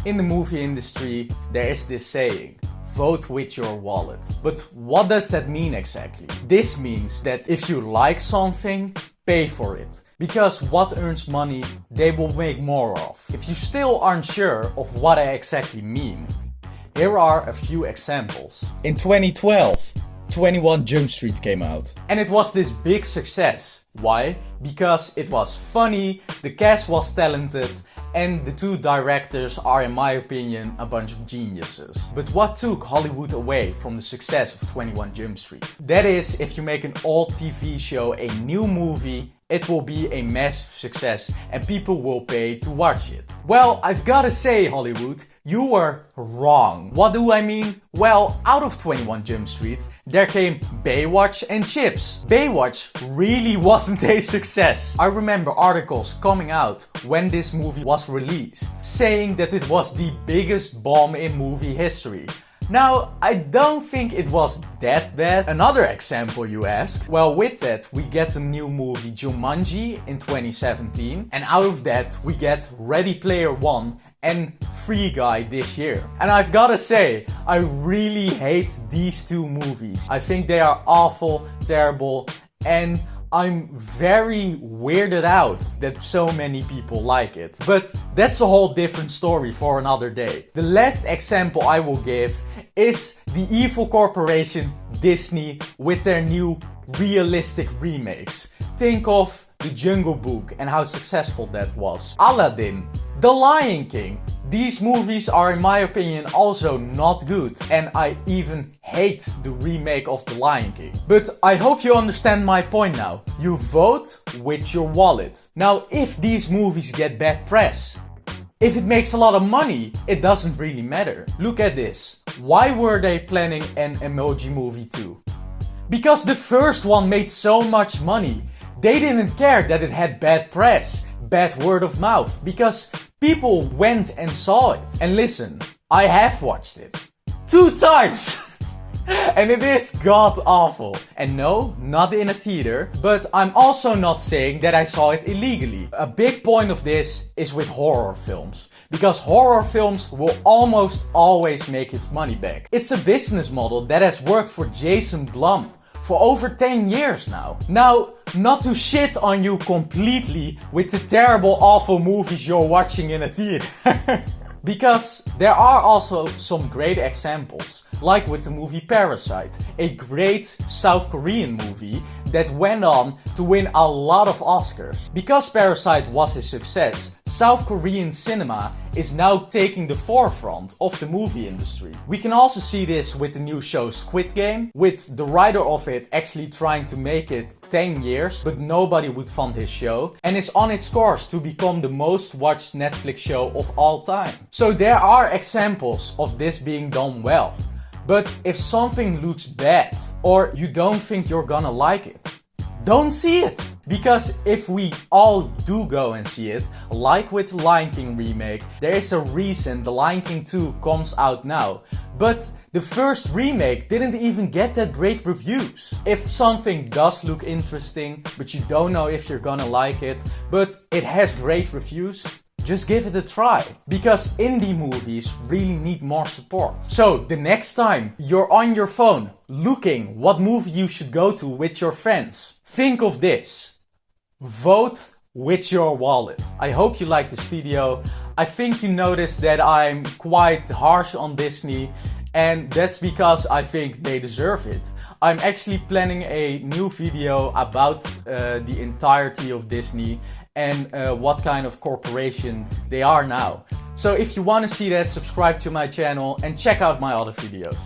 In the movie industry, there is this saying, vote with your wallet. But what does that mean exactly? This means that if you like something, pay for it. Because what earns money, they will make more of. If you still aren't sure of what I exactly mean, here are a few examples. In 2012, 21 Jump Street came out. And it was this big success. Why? Because it was funny, the cast was talented, and the two directors are, in my opinion, a bunch of geniuses. But what took Hollywood away from the success of 21 Jump Street? That is, if you make an old TV show a new movie, it will be a massive success and people will pay to watch it. Well, I've gotta say, Hollywood, you were wrong. What do I mean? Well, out of 21 Jump Street, there came Baywatch and Chips. Baywatch really wasn't a success. I remember articles coming out when this movie was released, saying that it was the biggest bomb in movie history. Now, I don't think it was that bad. Another example, you ask? Well, with that, we get the new movie Jumanji in 2017. And out of that, we get Ready Player One and Free Guy this year. And I've gotta say, I really hate these two movies. I think they are awful, terrible, and I'm very weirded out that so many people like it. But that's a whole different story for another day. The last example I will give is the evil corporation Disney with their new realistic remakes. Think of The Jungle Book and how successful that was. Aladdin, The Lion King. These movies are, in my opinion, also not good, and I even hate the remake of The Lion King. But I hope you understand my point now. You vote with your wallet. Now, if these movies get bad press, if it makes a lot of money, it doesn't really matter. Look at this. Why were they planning an Emoji Movie 2? Because the first one made so much money. They didn't care that it had bad press, bad word of mouth, because people went and saw it. And listen, I have watched it 2 times. And it is god awful. And no, not in a theater, but I'm also not saying that I saw it illegally. A big point of this is with horror films. Because horror films will almost always make its money back. It's a business model that has worked for Jason Blum for over 10 years now. Now, not to shit on you completely with the terrible, awful movies you're watching in a theater. Because there are also some great examples. Like with the movie Parasite, a great South Korean movie that went on to win a lot of Oscars. Because Parasite was a success, South Korean cinema is now taking the forefront of the movie industry. We can also see this with the new show Squid Game, with the writer of it actually trying to make it 10 years, but nobody would fund his show, and is on its course to become the most watched Netflix show of all time. So there are examples of this being done well. But if something looks bad, or you don't think you're gonna like it, don't see it. Because if we all do go and see it, like with the Lion King remake, there is a reason the Lion King 2 comes out now. But the first remake didn't even get that great reviews. If something does look interesting, but you don't know if you're gonna like it, but it has great reviews, just give it a try. Because indie movies really need more support. So the next time you're on your phone looking what movie you should go to with your friends, think of this. Vote with your wallet. I hope you liked this video. I think you noticed that I'm quite harsh on Disney, and that's because I think they deserve it. I'm actually planning a new video about the entirety of Disney and what kind of corporation they are now. So if you want to see that, subscribe to my channel and check out my other videos.